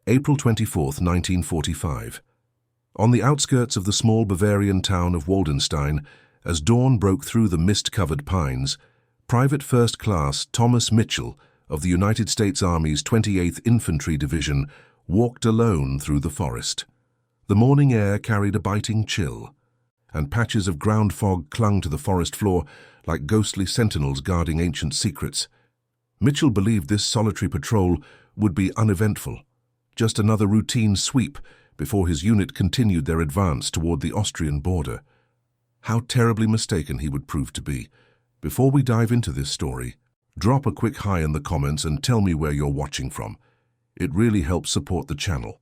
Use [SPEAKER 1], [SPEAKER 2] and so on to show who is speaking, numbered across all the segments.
[SPEAKER 1] April 24, 1945. On the outskirts of the small Bavarian town of Waldenstein, as dawn broke through the mist-covered pines, Private First Class Thomas Mitchell of the United States Army's 28th Infantry Division walked alone through the forest. The morning air carried a biting chill, and patches of ground fog clung to the forest floor like ghostly sentinels guarding ancient secrets. Mitchell believed this solitary patrol would be uneventful, just another routine sweep before his unit continued their advance toward the Austrian border. How terribly mistaken he would prove to be. Before we dive into this story, drop a quick hi in the comments and tell me where you're watching from. It really helps support the channel.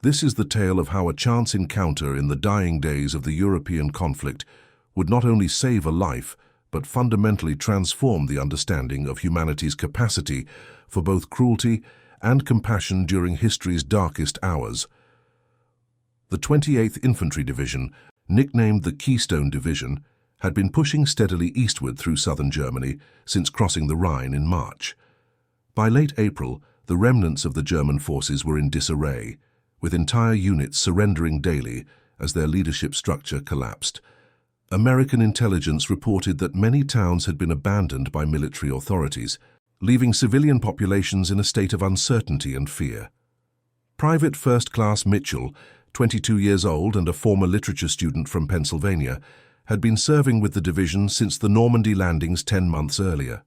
[SPEAKER 1] This is the tale of how a chance encounter in the dying days of the European conflict would not only save a life, but fundamentally transform the understanding of humanity's capacity for both cruelty and compassion during history's darkest hours. The 28th Infantry Division, nicknamed the Keystone Division, had been pushing steadily eastward through southern Germany since crossing the Rhine in March. By late April, the remnants of the German forces were in disarray, with entire units surrendering daily as their leadership structure collapsed. American intelligence reported that many towns had been abandoned by military authorities, leaving civilian populations in a state of uncertainty and fear. Private First Class Mitchell, 22 years old and a former literature student from Pennsylvania, had been serving with the division since the Normandy landings 10 months earlier.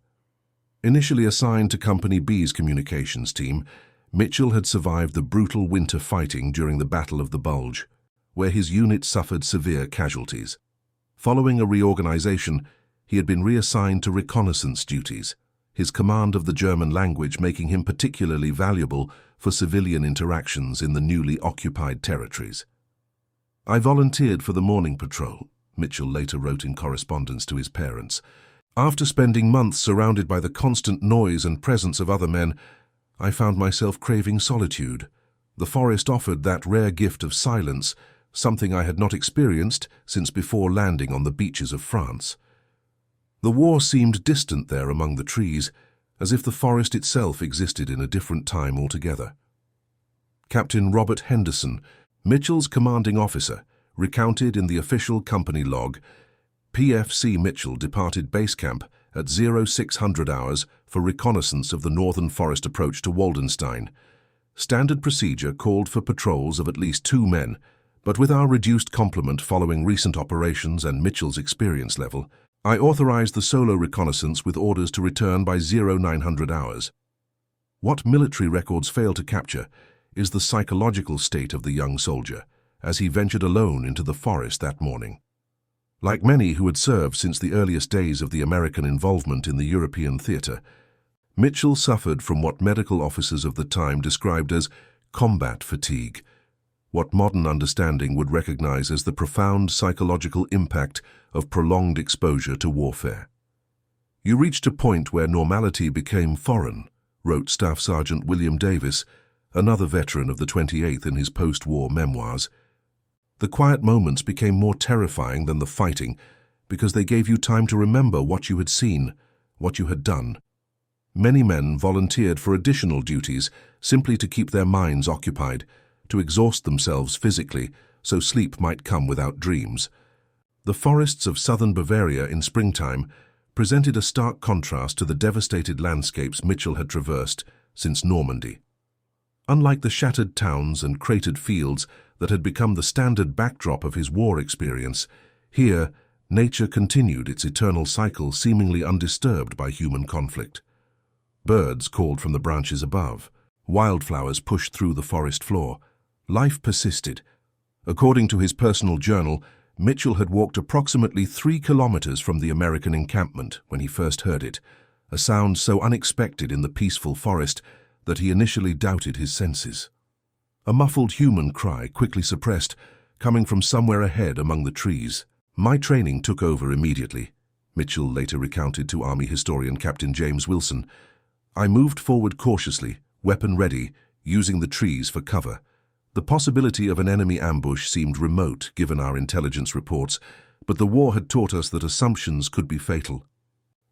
[SPEAKER 1] Initially assigned to Company B's communications team, Mitchell had survived the brutal winter fighting during the Battle of the Bulge, where his unit suffered severe casualties. Following a reorganization, he had been reassigned to reconnaissance duties, his command of the German language making him particularly valuable for civilian interactions in the newly occupied territories. "I volunteered for the morning patrol," Mitchell later wrote in correspondence to his parents. "After spending months surrounded by the constant noise and presence of other men, I found myself craving solitude. The forest offered that rare gift of silence, something I had not experienced since before landing on the beaches of France. The war seemed distant there among the trees, as if the forest itself existed in a different time altogether." Captain Robert Henderson, Mitchell's commanding officer, recounted in the official company log, "PFC Mitchell departed base camp at 0600 hours for reconnaissance of the northern forest approach to Waldenstein. Standard procedure called for patrols of at least 2 men, but with our reduced complement following recent operations and Mitchell's experience level, I authorized the solo reconnaissance with orders to return by 0900 hours. What military records fail to capture is the psychological state of the young soldier as he ventured alone into the forest that morning. Like many who had served since the earliest days of the American involvement in the European theater, Mitchell suffered from what medical officers of the time described as combat fatigue, what modern understanding would recognize as the profound psychological impact of prolonged exposure to warfare. "You reached a point where normality became foreign," wrote Staff Sergeant William Davis, another veteran of the 28th in his post-war memoirs. "The quiet moments became more terrifying than the fighting because they gave you time to remember what you had seen, what you had done." Many men volunteered for additional duties simply to keep their minds occupied, to exhaust themselves physically so sleep might come without dreams. The forests of southern Bavaria in springtime presented a stark contrast to the devastated landscapes Mitchell had traversed since Normandy. Unlike the shattered towns and cratered fields that had become the standard backdrop of his war experience, here nature continued its eternal cycle seemingly undisturbed by human conflict. Birds called from the branches above. Wildflowers pushed through the forest floor. Life persisted. According to his personal journal, Mitchell had walked approximately 3 kilometers from the American encampment when he first heard it, a sound so unexpected in the peaceful forest that he initially doubted his senses. A muffled human cry quickly suppressed, coming from somewhere ahead among the trees. "My training took over immediately," Mitchell later recounted to Army historian Captain James Wilson. "I moved forward cautiously, weapon ready, using the trees for cover. The possibility of an enemy ambush seemed remote given our intelligence reports, but the war had taught us that assumptions could be fatal.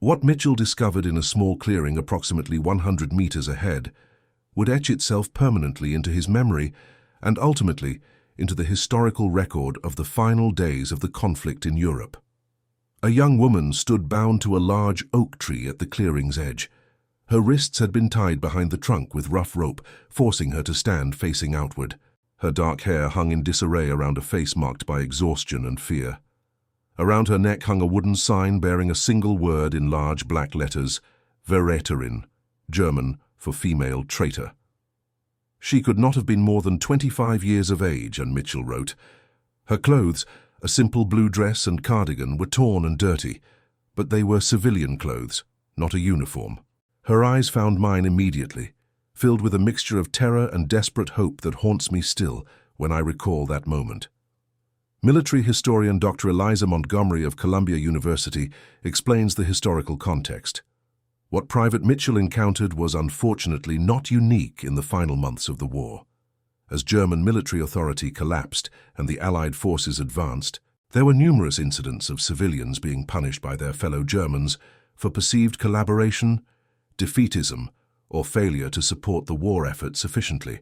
[SPEAKER 1] What Mitchell discovered in a small clearing approximately 100 meters ahead would etch itself permanently into his memory and ultimately into the historical record of the final days of the conflict in Europe. A young woman stood bound to a large oak tree at the clearing's edge. Her wrists had been tied behind the trunk with rough rope, forcing her to stand facing outward. Her dark hair hung in disarray around a face marked by exhaustion and fear. Around her neck hung a wooden sign bearing a single word in large black letters, Verräterin, German for female traitor. She could not have been more than 25 years of age, and Mitchell wrote. Her clothes, a simple blue dress and cardigan, were torn and dirty, but they were civilian clothes, not a uniform. Her eyes found mine immediately, filled with a mixture of terror and desperate hope that haunts me still when I recall that moment. Military historian Dr. Eliza Montgomery of Columbia University explains the historical context. What Private Mitchell encountered was unfortunately not unique in the final months of the war. As German military authority collapsed and the Allied forces advanced, there were numerous incidents of civilians being punished by their fellow Germans for perceived collaboration, defeatism, or failure to support the war effort sufficiently.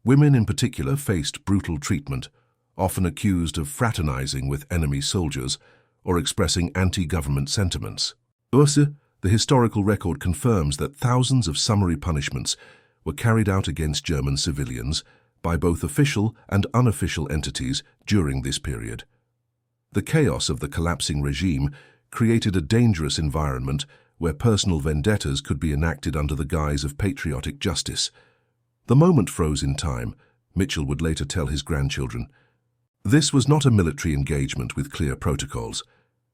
[SPEAKER 1] Women in particular faced brutal treatment, often accused of fraternizing with enemy soldiers or expressing anti-government sentiments. The historical record confirms that thousands of summary punishments were carried out against German civilians by both official and unofficial entities during this period. The chaos of the collapsing regime created a dangerous environment where personal vendettas could be enacted under the guise of patriotic justice. The moment froze in time, Mitchell would later tell his grandchildren. This was not a military engagement with clear protocols.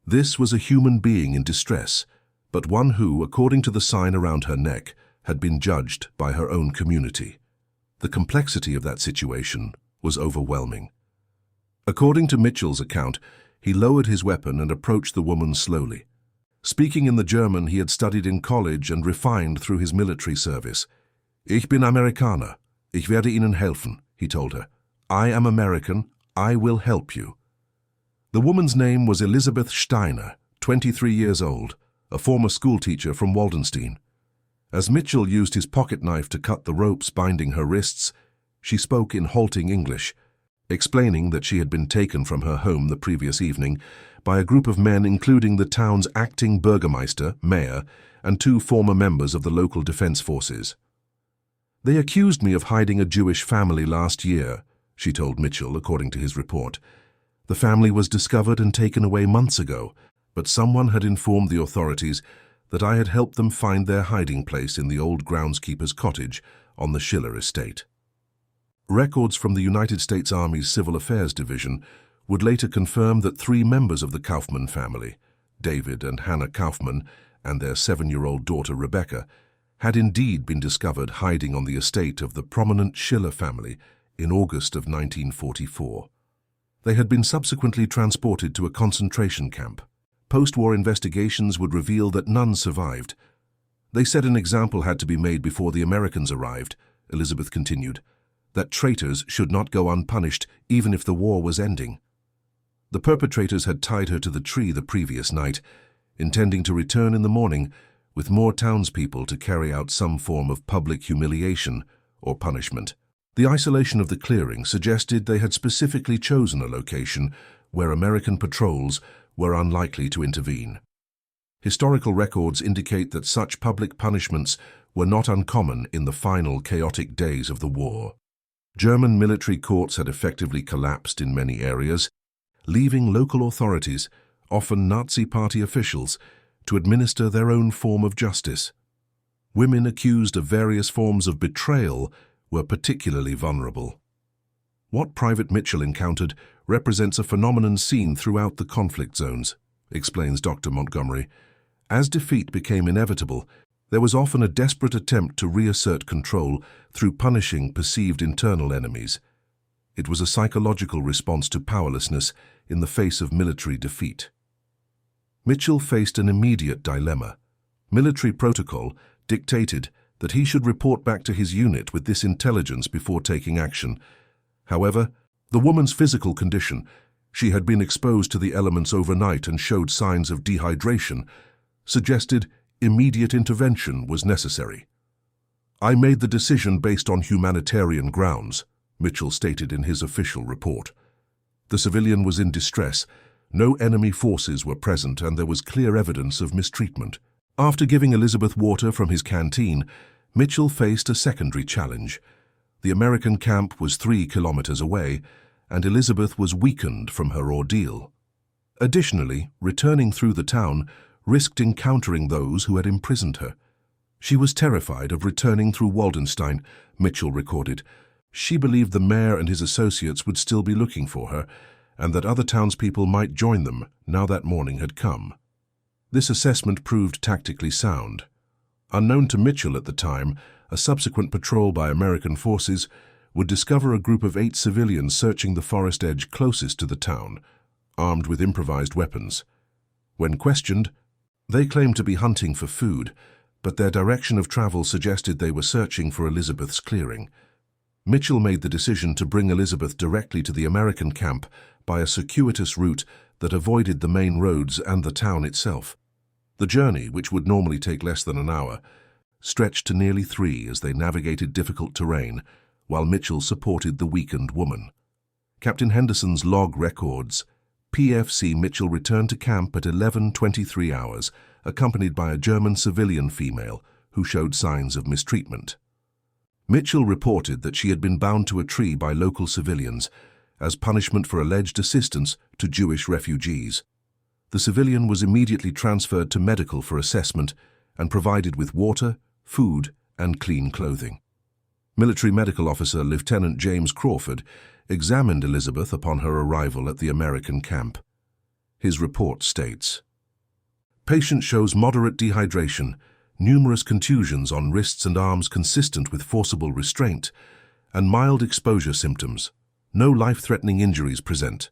[SPEAKER 1] This was a human being in distress, but one who, according to the sign around her neck, had been judged by her own community. The complexity of that situation was overwhelming. According to Mitchell's account, he lowered his weapon and approached the woman slowly. Speaking in the German he had studied in college and refined through his military service. Ich bin Amerikaner. Ich werde Ihnen helfen, he told her. I am American. I will help you. The woman's name was Elizabeth Steiner, 23 years old, a former schoolteacher from Waldenstein. As Mitchell used his pocket knife to cut the ropes binding her wrists, she spoke in halting English, explaining that she had been taken from her home the previous evening by a group of men including the town's acting burgomaster, mayor, and 2 former members of the local defense forces. They accused me of hiding a Jewish family last year, she told Mitchell, according to his report. The family was discovered and taken away months ago, but someone had informed the authorities that I had helped them find their hiding place in the old groundskeeper's cottage on the Schiller estate. Records from the United States Army's Civil Affairs Division would later confirm that 3 members of the Kaufman family, David and Hannah Kaufman, and their 7-year-old daughter Rebecca, had indeed been discovered hiding on the estate of the prominent Schiller family in August of 1944. They had been subsequently transported to a concentration camp. Post-war investigations would reveal that none survived. They said an example had to be made before the Americans arrived, Elizabeth continued, that traitors should not go unpunished even if the war was ending. The perpetrators had tied her to the tree the previous night, intending to return in the morning with more townspeople to carry out some form of public humiliation or punishment. The isolation of the clearing suggested they had specifically chosen a location where American patrols were unlikely to intervene. Historical records indicate that such public punishments were not uncommon in the final chaotic days of the war. German military courts had effectively collapsed in many areas, leaving local authorities, often Nazi Party officials, to administer their own form of justice. Women accused of various forms of betrayal were particularly vulnerable. What Private Mitchell encountered represents a phenomenon seen throughout the conflict zones, explains Dr. Montgomery. As defeat became inevitable, there was often a desperate attempt to reassert control through punishing perceived internal enemies. It was a psychological response to powerlessness in the face of military defeat. Mitchell faced an immediate dilemma. Military protocol dictated that he should report back to his unit with this intelligence before taking action. However, the woman's physical condition, she had been exposed to the elements overnight and showed signs of dehydration, suggested immediate intervention was necessary. "I made the decision based on humanitarian grounds," Mitchell stated in his official report. The civilian was in distress. No enemy forces were present, and there was clear evidence of mistreatment. After giving Elizabeth water from his canteen, Mitchell faced a secondary challenge. The American camp was 3 kilometers away, and Elizabeth was weakened from her ordeal. Additionally, returning through the town risked encountering those who had imprisoned her. She was terrified of returning through Waldenstein, Mitchell recorded. She believed the mayor and his associates would still be looking for her, and that other townspeople might join them now that morning had come. This assessment proved tactically sound. Unknown to Mitchell at the time, a subsequent patrol by American forces would discover a group of 8 civilians searching the forest edge closest to the town, armed with improvised weapons. When questioned, they claimed to be hunting for food, but their direction of travel suggested they were searching for Elizabeth's clearing. Mitchell made the decision to bring Elizabeth directly to the American camp by a circuitous route that avoided the main roads and the town itself. The journey, which would normally take less than an hour, stretched to nearly 3 as they navigated difficult terrain, while Mitchell supported the weakened woman. Captain Henderson's log records, PFC Mitchell returned to camp at 11:23 hours, accompanied by a German civilian female who showed signs of mistreatment. Mitchell reported that she had been bound to a tree by local civilians as punishment for alleged assistance to Jewish refugees. The civilian was immediately transferred to medical for assessment and provided with water, food, and clean clothing. Military Medical Officer Lieutenant James Crawford examined Elizabeth upon her arrival at the American camp. His report states, "Patient shows moderate dehydration, numerous contusions on wrists and arms consistent with forcible restraint, and mild exposure symptoms. No life-threatening injuries present.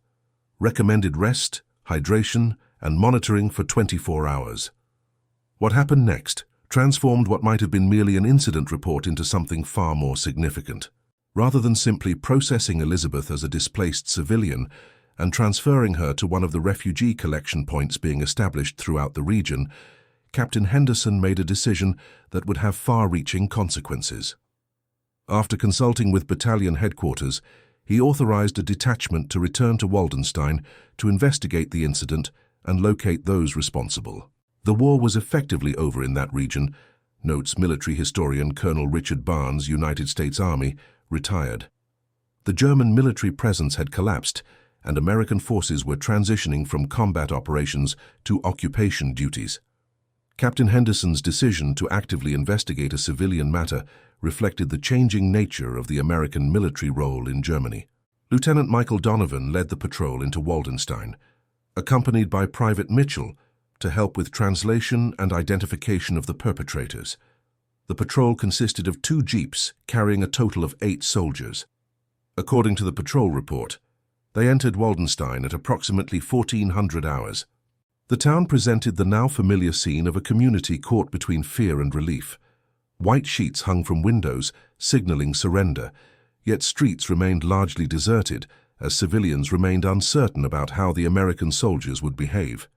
[SPEAKER 1] Recommended rest, hydration, and monitoring for 24 hours. What happened next transformed what might have been merely an incident report into something far more significant. Rather than simply processing Elizabeth as a displaced civilian and transferring her to one of the refugee collection points being established throughout the region, Captain Henderson made a decision that would have far-reaching consequences. After consulting with battalion headquarters, he authorized a detachment to return to Waldenstein to investigate the incident and locate those responsible. The war was effectively over in that region, notes military historian Colonel Richard Barnes, United States Army, retired. The German military presence had collapsed, and American forces were transitioning from combat operations to occupation duties. Captain Henderson's decision to actively investigate a civilian matter reflected the changing nature of the American military role in Germany. Lieutenant Michael Donovan led the patrol into Waldenstein, accompanied by Private Mitchell, to help with translation and identification of the perpetrators. The patrol consisted of 2 jeeps carrying a total of 8 soldiers. According to the patrol report, they entered Waldenstein at approximately 1400 hours. The town presented the now familiar scene of a community caught between fear and relief. White sheets hung from windows, signaling surrender, yet streets remained largely deserted as civilians remained uncertain about how the American soldiers would behave.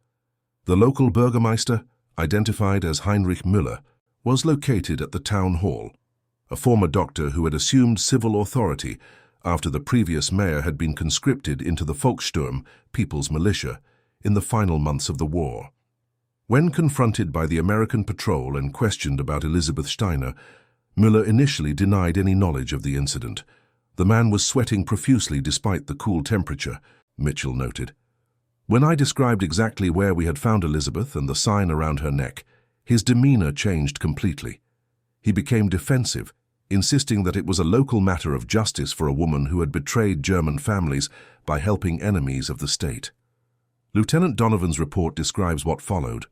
[SPEAKER 1] The local burgomaster, identified as Heinrich Müller, was located at the town hall, a former doctor who had assumed civil authority after the previous mayor had been conscripted into the Volkssturm, People's Militia, in the final months of the war. When confronted by the American patrol and questioned about Elizabeth Steiner, Müller initially denied any knowledge of the incident. The man was sweating profusely despite the cool temperature, Mitchell noted. When I described exactly where we had found Elizabeth and the sign around her neck, his demeanor changed completely. He became defensive, insisting that it was a local matter of justice for a woman who had betrayed German families by helping enemies of the state. Lieutenant Donovan's report describes what followed.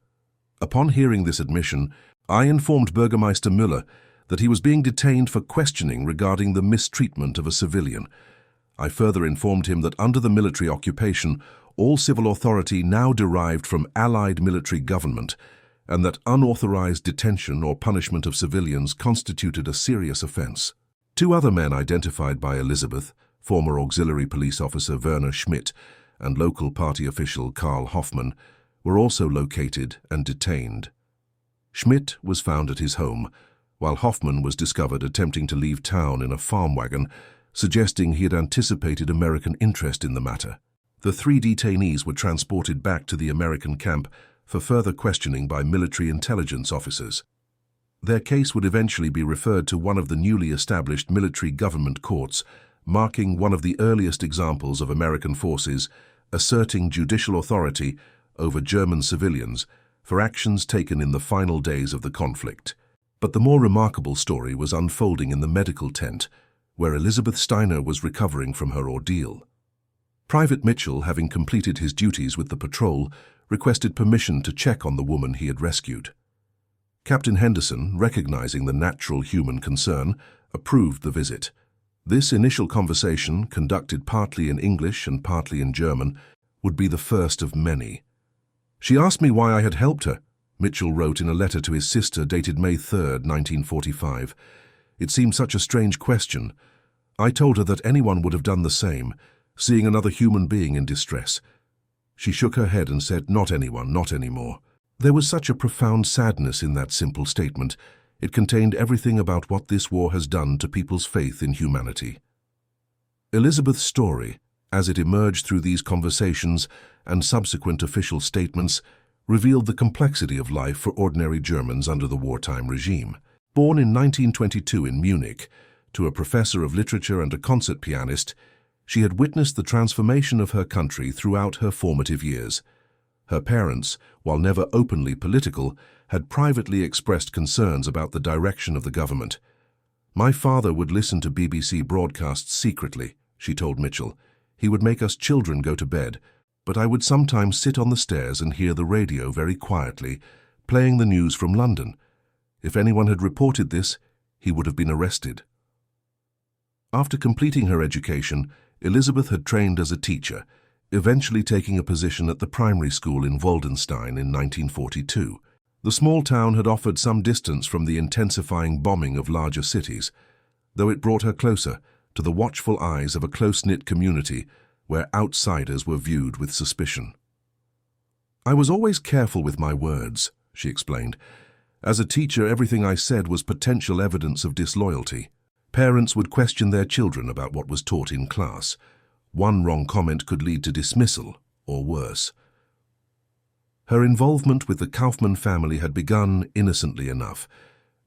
[SPEAKER 1] Upon hearing this admission, I informed Burgermeister Müller that he was being detained for questioning regarding the mistreatment of a civilian. I further informed him that under the military occupation, all civil authority now derived from Allied military government, and that unauthorized detention or punishment of civilians constituted a serious offense. 2 other men identified by Elizabeth, former auxiliary police officer Werner Schmidt and local party official Karl Hoffmann, were also located and detained. Schmidt was found at his home, while Hoffman was discovered attempting to leave town in a farm wagon, suggesting he had anticipated American interest in the matter. The 3 detainees were transported back to the American camp for further questioning by military intelligence officers. Their case would eventually be referred to one of the newly established military government courts, marking one of the earliest examples of American forces asserting judicial authority over German civilians for actions taken in the final days of the conflict. But the more remarkable story was unfolding in the medical tent, where Elizabeth Steiner was recovering from her ordeal. Private Mitchell, having completed his duties with the patrol, requested permission to check on the woman he had rescued. Captain Henderson, recognizing the natural human concern, approved the visit. This initial conversation, conducted partly in English and partly in German, would be the first of many. "She asked me why I had helped her," Mitchell wrote in a letter to his sister dated May 3, 1945. "It seemed such a strange question. I told her that anyone would have done the same, seeing another human being in distress. She shook her head and said, 'Not anyone, not anymore.' There was such a profound sadness in that simple statement. It contained everything about what this war has done to people's faith in humanity." Elizabeth's story, as it emerged through these conversations and subsequent official statements, revealed the complexity of life for ordinary Germans under the wartime regime. Born in 1922 in Munich, to a professor of literature and a concert pianist, she had witnessed the transformation of her country throughout her formative years. Her parents, while never openly political, had privately expressed concerns about the direction of the government. "My father would listen to BBC broadcasts secretly," she told Mitchell. "He would make us children go to bed, but I would sometimes sit on the stairs and hear the radio very quietly, playing the news from London. If anyone had reported this, he would have been arrested." After completing her education, Elizabeth had trained as a teacher, eventually taking a position at the primary school in Waldenstein in 1942. The small town had offered some distance from the intensifying bombing of larger cities, though it brought her closer to the watchful eyes of a close-knit community where outsiders were viewed with suspicion. "I was always careful with my words," she explained. "As a teacher, everything I said was potential evidence of disloyalty. Parents would question their children about what was taught in class. One wrong comment could lead to dismissal, or worse." Her involvement with the Kaufmann family had begun innocently enough.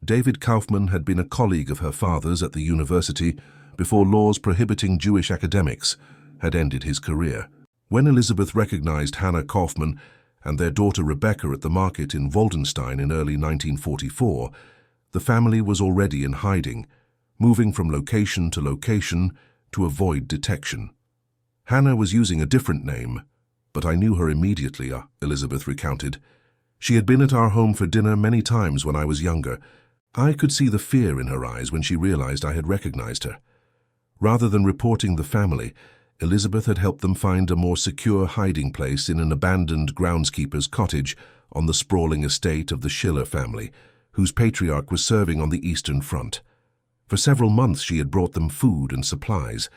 [SPEAKER 1] David Kaufmann had been a colleague of her father's at the university before laws prohibiting Jewish academics had ended his career. When Elizabeth recognized Hannah Kaufmann and their daughter Rebecca at the market in Waldenstein in early 1944, the family was already in hiding, moving from location to location to avoid detection. "Hannah was using a different name, but I knew her immediately," Elizabeth recounted. "She had been at our home for dinner many times when I was younger. I could see the fear in her eyes when she realized I had recognized her." Rather than reporting the family, Elizabeth had helped them find a more secure hiding place in an abandoned groundskeeper's cottage on the sprawling estate of the Schiller family, whose patriarch was serving on the Eastern Front. For several months she had brought them food and supplies,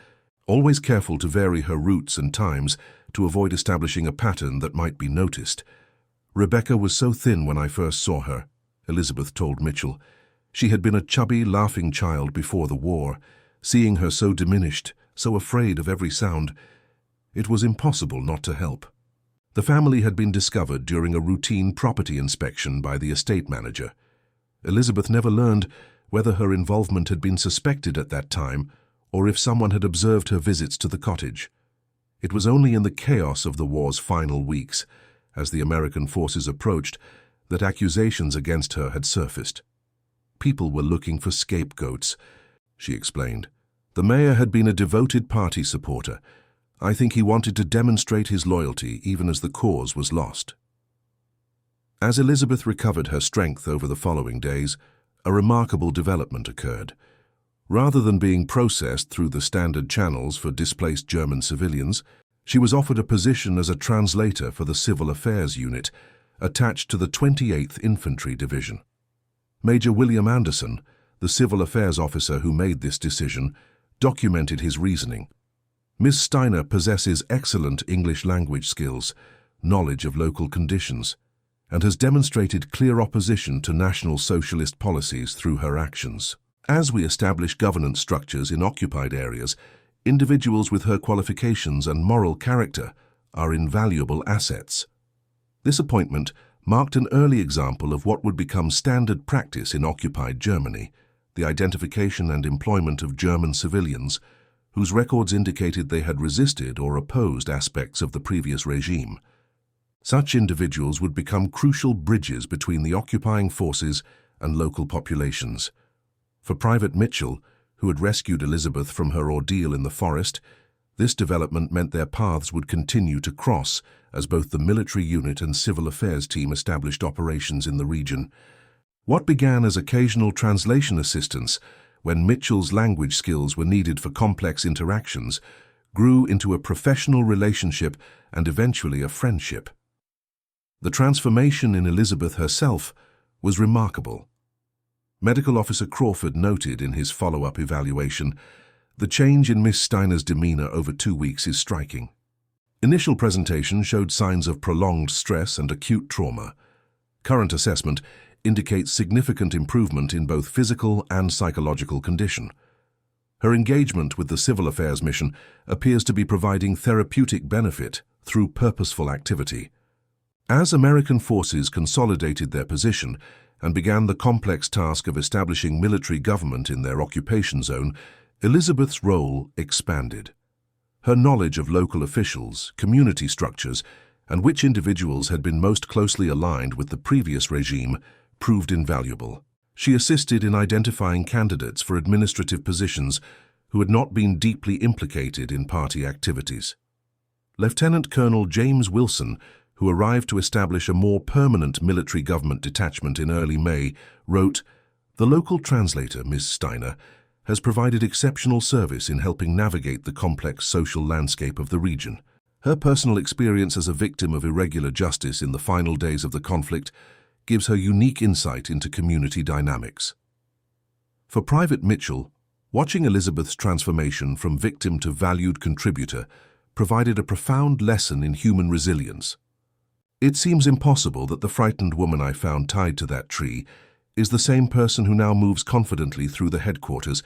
[SPEAKER 1] always careful to vary her routes and times to avoid establishing a pattern that might be noticed. "Rebecca was so thin when I first saw her," Elizabeth told Mitchell. "She had been a chubby, laughing child before the war. Seeing her so diminished, so afraid of every sound, it was impossible not to help." The family had been discovered during a routine property inspection by the estate manager. Elizabeth never learned whether her involvement had been suspected at that time or if someone had observed her visits to the cottage. It was only in the chaos of the war's final weeks, as the American forces approached, that accusations against her had surfaced. "People were looking for scapegoats," she explained. "The mayor had been a devoted party supporter. I think he wanted to demonstrate his loyalty even as the cause was lost." As Elizabeth recovered her strength over the following days, a remarkable development occurred. Rather than being processed through the standard channels for displaced German civilians, she was offered a position as a translator for the Civil Affairs Unit, attached to the 28th Infantry Division. Major William Anderson, the civil affairs officer who made this decision, documented his reasoning. "Miss Steiner possesses excellent English language skills, knowledge of local conditions, and has demonstrated clear opposition to National Socialist policies through her actions. As we establish governance structures in occupied areas, individuals with her qualifications and moral character are invaluable assets. This appointment marked an early example of what would become standard practice in occupied Germany, the identification and employment of German civilians whose records indicated they had resisted or opposed aspects of the previous regime. Such individuals would become crucial bridges between the occupying forces and local populations. For Private Mitchell, who had rescued Elizabeth from her ordeal in the forest, this development meant their paths would continue to cross as both the military unit and civil affairs team established operations in the region. What began as occasional translation assistance, when Mitchell's language skills were needed for complex interactions, grew into a professional relationship and eventually a friendship. The transformation in Elizabeth herself was remarkable. Medical Officer Crawford noted in his follow-up evaluation, "The change in Miss Steiner's demeanor over 2 weeks is striking. Initial presentation showed signs of prolonged stress and acute trauma. Current assessment indicates significant improvement in both physical and psychological condition. Her engagement with the civil affairs mission appears to be providing therapeutic benefit through purposeful activity." As American forces consolidated their position and began the complex task of establishing military government in their occupation zone, Elizabeth's role expanded. Her knowledge of local officials, community structures, and which individuals had been most closely aligned with the previous regime proved invaluable. She assisted in identifying candidates for administrative positions who had not been deeply implicated in party activities. Lieutenant Colonel James Wilson, who arrived to establish a more permanent military government detachment in early May, wrote, "The local translator, Ms. Steiner, has provided exceptional service in helping navigate the complex social landscape of the region. Her personal experience as a victim of irregular justice in the final days of the conflict gives her unique insight into community dynamics." For Private Mitchell, watching Elizabeth's transformation from victim to valued contributor provided a profound lesson in human resilience. "It seems impossible that the frightened woman I found tied to that tree is the same person who now moves confidently through the headquarters,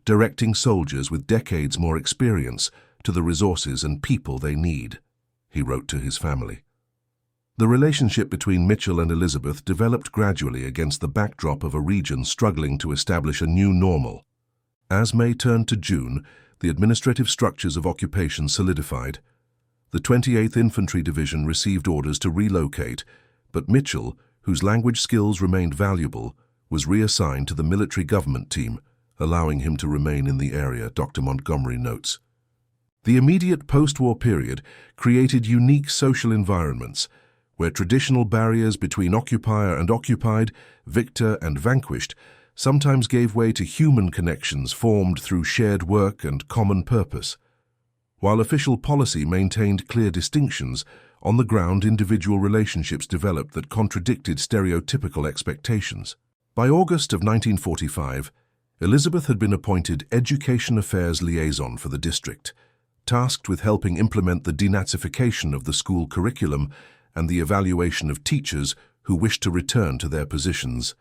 [SPEAKER 1] directing soldiers with decades more experience to the resources and people they need," he wrote to his family. The relationship between Mitchell and Elizabeth developed gradually against the backdrop of a region struggling to establish a new normal. As May turned to June, the administrative structures of occupation solidified. The 28th Infantry Division received orders to relocate, but Mitchell, whose language skills remained valuable, was reassigned to the military government team, allowing him to remain in the area, Dr. Montgomery notes. The immediate post-war period created unique social environments, where traditional barriers between occupier and occupied, victor and vanquished, sometimes gave way to human connections formed through shared work and common purpose. While official policy maintained clear distinctions, on the ground individual relationships developed that contradicted stereotypical expectations. By August of 1945, Elizabeth had been appointed Education Affairs Liaison for the district, tasked with helping implement the denazification of the school curriculum and the evaluation of teachers who wished to return to their positions.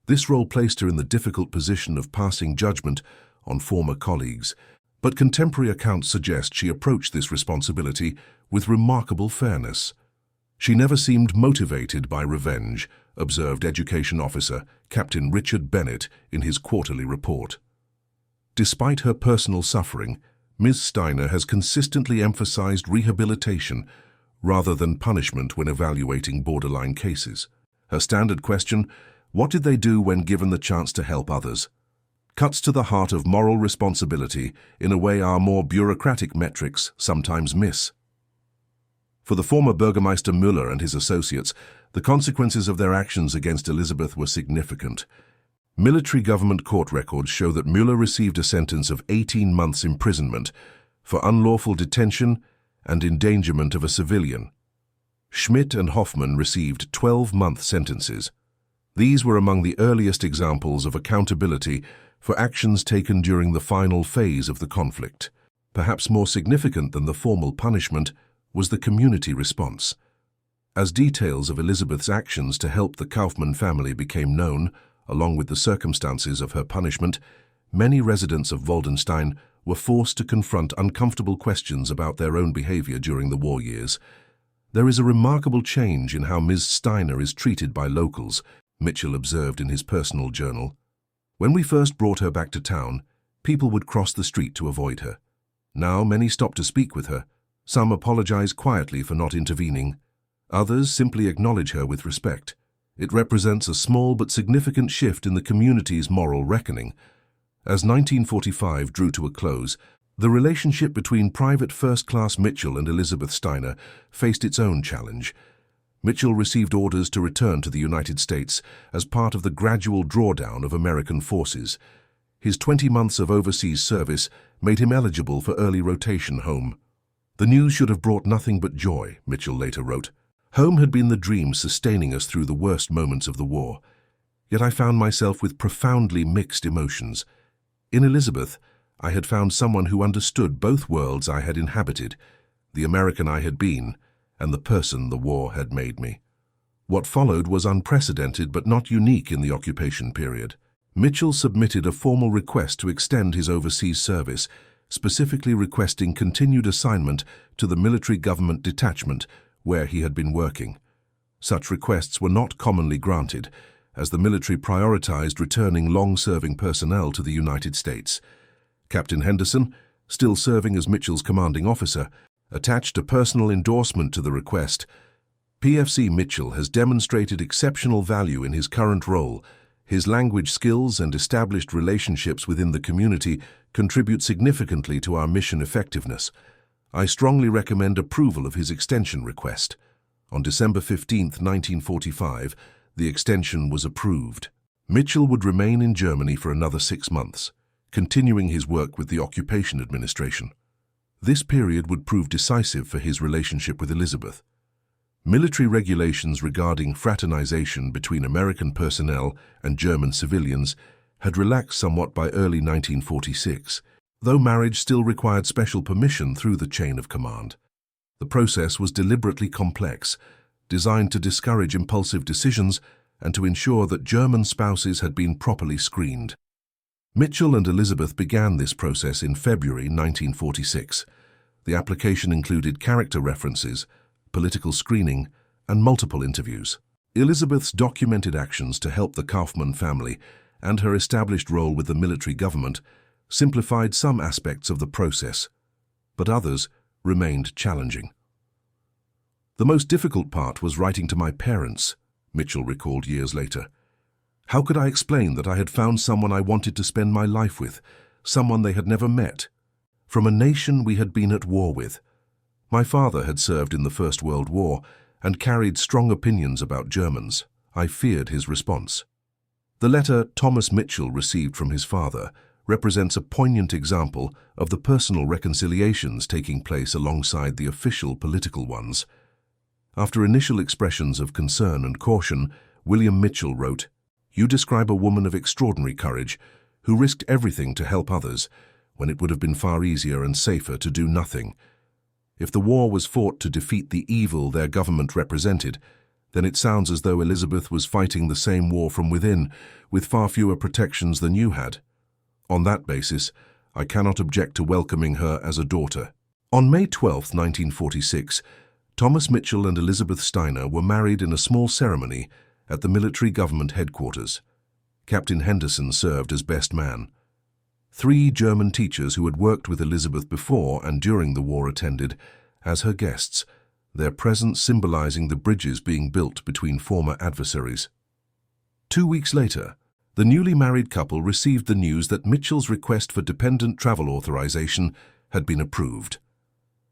[SPEAKER 1] This role placed her in the difficult position of passing judgment on former colleagues, but contemporary accounts suggest she approached this responsibility with remarkable fairness. "She never seemed motivated by revenge," observed Education Officer Captain Richard Bennett in his quarterly report. Despite her personal suffering, Ms. Steiner has consistently emphasized rehabilitation rather than punishment when evaluating borderline cases. Her standard question, "What did they do when given the chance to help others?" cuts to the heart of moral responsibility in a way our more bureaucratic metrics sometimes miss. For the former Burgermeister Müller and his associates, the consequences of their actions against Elizabeth were significant. Military government court records show that Müller received a sentence of 18 months imprisonment for unlawful detention and endangerment of a civilian. Schmidt and Hoffmann received 12-month sentences. These were among the earliest examples of accountability for actions taken during the final phase of the conflict. Perhaps more significant than the formal punishment was the community response. As details of Elizabeth's actions to help the Kaufmann family became known, along with the circumstances of her punishment, many residents of Waldenstein were forced to confront uncomfortable questions about their own behavior during the war years. There is a remarkable change in how Ms. Steiner is treated by locals, Mitchell observed in his personal journal. When we first brought her back to town, people would cross the street to avoid her. Now many stop to speak with her. Some apologize quietly for not intervening. Others simply acknowledge her with respect. It represents a small but significant shift in the community's moral reckoning. As 1945 drew to a close, the relationship between Private First Class Mitchell and Elizabeth Steiner faced its own challenge. Mitchell received orders to return to the United States as part of the gradual drawdown of American forces. His 20 months of overseas service made him eligible for early rotation home. The news should have brought nothing but joy, Mitchell later wrote. Home had been the dream sustaining us through the worst moments of the war. Yet I found myself with profoundly mixed emotions. In Elizabeth, I had found someone who understood both worlds I had inhabited, the American I had been, and the person the war had made me. What followed was unprecedented but not unique in the occupation period. Mitchell submitted a formal request to extend his overseas service, specifically requesting continued assignment to the military government detachment where he had been working. Such requests were not commonly granted, as the military prioritized returning long-serving personnel to the United States. Captain Henderson, still serving as Mitchell's commanding officer, attached a personal endorsement to the request. PFC Mitchell has demonstrated exceptional value in his current role. His language skills and established relationships within the community contribute significantly to our mission effectiveness. I strongly recommend approval of his extension request. On December 15, 1945, the extension was approved. Mitchell would remain in Germany for another 6 months, continuing his work with the Occupation Administration. This period would prove decisive for his relationship with Elizabeth. Military regulations regarding fraternization between American personnel and German civilians had relaxed somewhat by early 1946, though marriage still required special permission through the chain of command. The process was deliberately complex, designed to discourage impulsive decisions and to ensure that German spouses had been properly screened. Mitchell and Elizabeth began this process in February 1946. The application included character references, political screening, and multiple interviews. Elizabeth's documented actions to help the Kaufmann family and her established role with the military government simplified some aspects of the process, but others remained challenging. The most difficult part was writing to my parents, Mitchell recalled years later. How could I explain that I had found someone I wanted to spend my life with, someone they had never met, from a nation we had been at war with? My father had served in the First World War and carried strong opinions about Germans. I feared his response. The letter Thomas Mitchell received from his father represents a poignant example of the personal reconciliations taking place alongside the official political ones. After initial expressions of concern and caution, William Mitchell wrote, "You describe a woman of extraordinary courage who risked everything to help others when it would have been far easier and safer to do nothing. If the war was fought to defeat the evil their government represented, then it sounds as though Elizabeth was fighting the same war from within, with far fewer protections than you had. On that basis, I cannot object to welcoming her as a daughter." On May 12, 1946, Thomas Mitchell and Elizabeth Steiner were married in a small ceremony at the military government headquarters. Captain Henderson served as best man. 3 German teachers who had worked with Elizabeth before and during the war attended as her guests, their presence symbolizing the bridges being built between former adversaries. 2 weeks later, the newly married couple received the news that Mitchell's request for dependent travel authorization had been approved.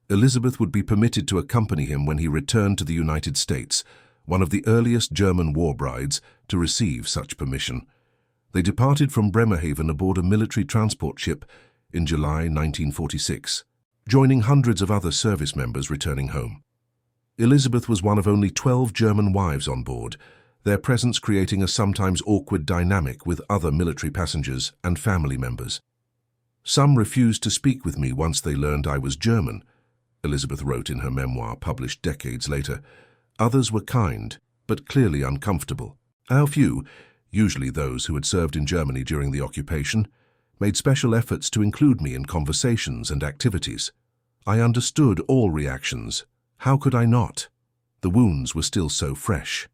[SPEAKER 1] Elizabeth would be permitted to accompany him when he returned to the United States, one of the earliest German war brides to receive such permission. They departed from Bremerhaven aboard a military transport ship in July 1946, joining hundreds of other service members returning home. Elizabeth was one of only 12 German wives on board, their presence creating a sometimes awkward dynamic with other military passengers and family members. "Some refused to speak with me once they learned I was German," Elizabeth wrote in her memoir published decades later. Others were kind, but clearly uncomfortable. Our few, usually those who had served in Germany during the occupation, made special efforts to include me in conversations and activities. I understood all reactions. How could I not? The wounds were still so fresh.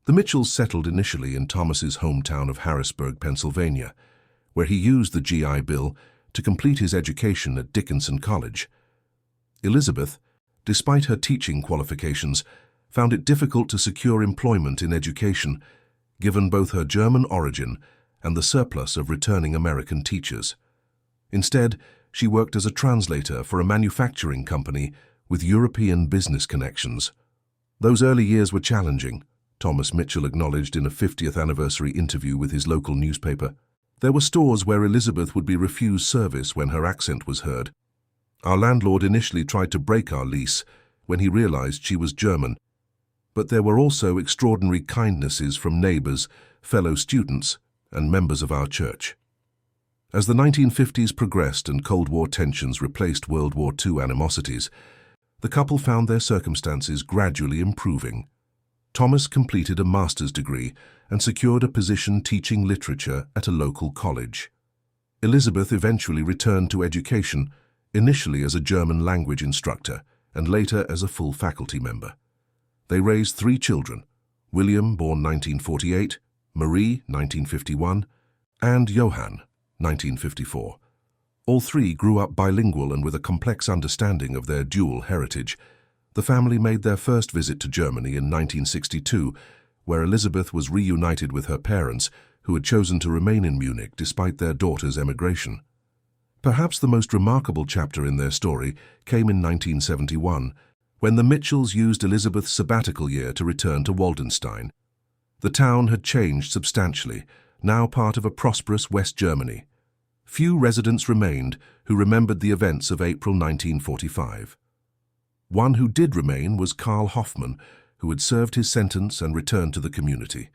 [SPEAKER 1] The Mitchells settled initially in Thomas's hometown of Harrisburg, Pennsylvania, where he used the GI Bill to complete his education at Dickinson College. Elizabeth, despite her teaching qualifications, found it difficult to secure employment in education, given both her German origin and the surplus of returning American teachers. Instead, she worked as a translator for a manufacturing company with European business connections. Those early years were challenging, Thomas Mitchell acknowledged in a 50th anniversary interview with his local newspaper. There were stores where Elizabeth would be refused service when her accent was heard. Our landlord initially tried to break our lease when he realized she was German, but there were also extraordinary kindnesses from neighbors, fellow students, and members of our church. As the 1950s progressed and Cold War tensions replaced World War II animosities, the couple found their circumstances gradually improving. Thomas completed a master's degree and secured a position teaching literature at a local college. Elizabeth eventually returned to education, initially as a German language instructor and later as a full faculty member. They raised 3 children, William, born 1948, Marie, 1951, and Johann, 1954. All 3 grew up bilingual and with a complex understanding of their dual heritage. The family made their first visit to Germany in 1962, where Elizabeth was reunited with her parents, who had chosen to remain in Munich despite their daughter's emigration. Perhaps the most remarkable chapter in their story came in 1971, when the Mitchells used Elizabeth's sabbatical year to return to Waldenstein. The town had changed substantially, now part of a prosperous West Germany. Few residents remained who remembered the events of April 1945. One who did remain was Karl Hoffmann, who had served his sentence and returned to the community.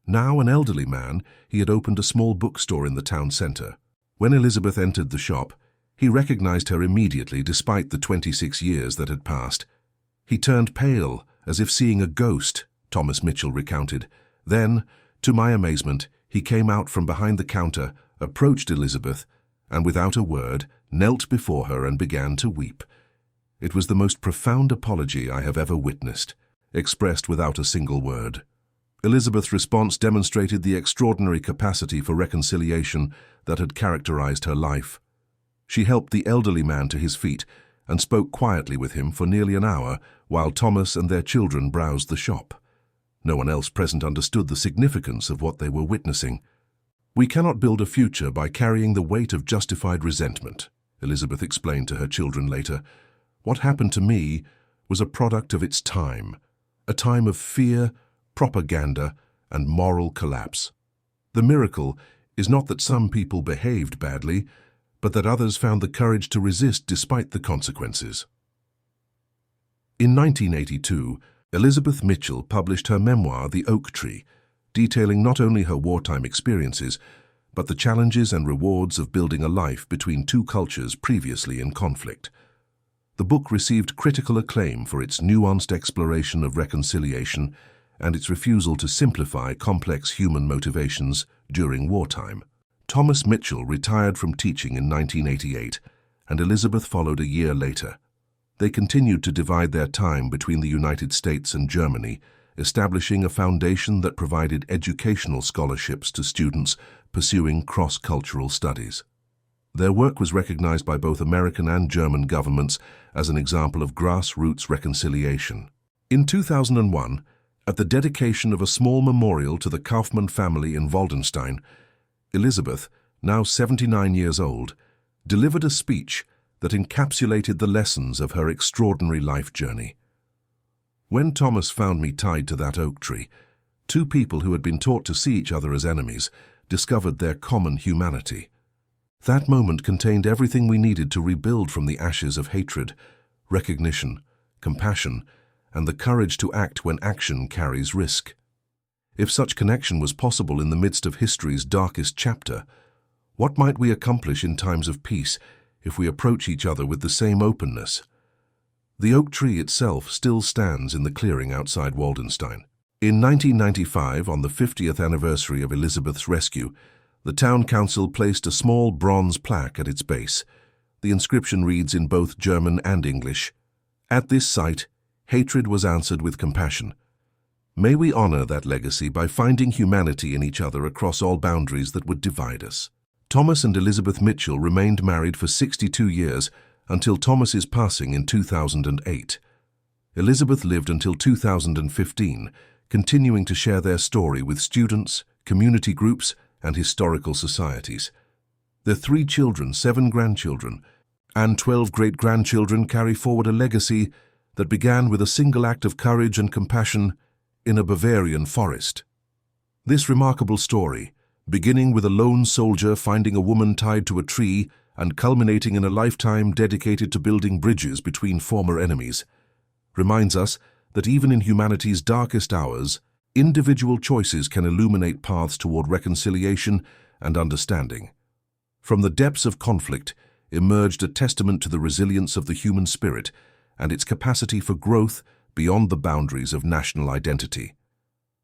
[SPEAKER 1] Now an elderly man, he had opened a small bookstore in the town center. When Elizabeth entered the shop, he recognized her immediately despite the 26 years that had passed. He turned pale, as if seeing a ghost, Thomas Mitchell recounted. Then, to my amazement, he came out from behind the counter, approached Elizabeth, and without a word, knelt before her and began to weep. It was the most profound apology I have ever witnessed, expressed without a single word. Elizabeth's response demonstrated the extraordinary capacity for reconciliation that had characterized her life. She helped the elderly man to his feet and spoke quietly with him for nearly an hour while Thomas and their children browsed the shop. No one else present understood the significance of what they were witnessing. "We cannot build a future by carrying the weight of justified resentment," Elizabeth explained to her children later. "What happened to me was a product of its time, a time of fear, propaganda, and moral collapse. The miracle is not that some people behaved badly, but that others found the courage to resist despite the consequences." In 1982, Elizabeth Mitchell published her memoir, The Oak Tree, detailing not only her wartime experiences, but the challenges and rewards of building a life between 2 cultures previously in conflict. The book received critical acclaim for its nuanced exploration of reconciliation and its refusal to simplify complex human motivations during wartime. Thomas Mitchell retired from teaching in 1988, and Elizabeth followed a year later. They continued to divide their time between the United States and Germany, establishing a foundation that provided educational scholarships to students pursuing cross-cultural studies. Their work was recognized by both American and German governments as an example of grassroots reconciliation. In 2001, at the dedication of a small memorial to the Kaufmann family in Waldenstein, Elizabeth, now 79 years old, delivered a speech that encapsulated the lessons of her extraordinary life journey. "When Thomas found me tied to that oak tree, 2 people who had been taught to see each other as enemies discovered their common humanity. That moment contained everything we needed to rebuild from the ashes of hatred, recognition, compassion, and the courage to act when action carries risk. If such connection was possible in the midst of history's darkest chapter, what might we accomplish in times of peace if we approach each other with the same openness?" The oak tree itself still stands in the clearing outside Waldenstein. In 1995, on the 50th anniversary of Elizabeth's rescue, the town council placed a small bronze plaque at its base. The inscription reads in both German and English, "At this site, hatred was answered with compassion." May we honor that legacy by finding humanity in each other across all boundaries that would divide us. Thomas and Elizabeth Mitchell remained married for 62 years until Thomas's passing in 2008. Elizabeth lived until 2015, continuing to share their story with students, community groups, and historical societies. Their 3 children, 7 grandchildren, and 12 great-grandchildren carry forward a legacy that began with a single act of courage and compassion in a Bavarian forest. This remarkable story, beginning with a lone soldier finding a woman tied to a tree and culminating in a lifetime dedicated to building bridges between former enemies, reminds us that even in humanity's darkest hours, individual choices can illuminate paths toward reconciliation and understanding. From the depths of conflict emerged a testament to the resilience of the human spirit and its capacity for growth beyond the boundaries of national identity.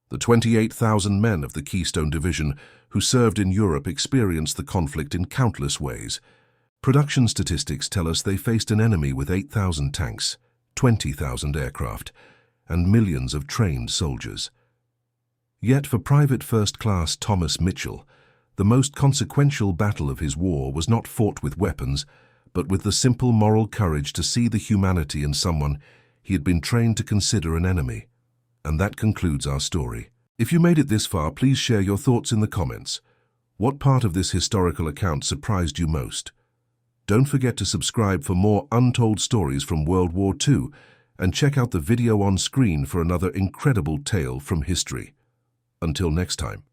[SPEAKER 1] The 28,000 men of the Keystone Division who served in Europe experienced the conflict in countless ways. Production statistics tell us they faced an enemy with 8,000 tanks, 20,000 aircraft, and millions of trained soldiers. Yet for Private First Class Thomas Mitchell, the most consequential battle of his war was not fought with weapons, but with the simple moral courage to see the humanity in someone he had been trained to consider an enemy. And that concludes our story. If you made it this far, please share your thoughts in the comments. What part of this historical account surprised you most? Don't forget to subscribe for more untold stories from World War II, and check out the video on screen for another incredible tale from history. Until next time.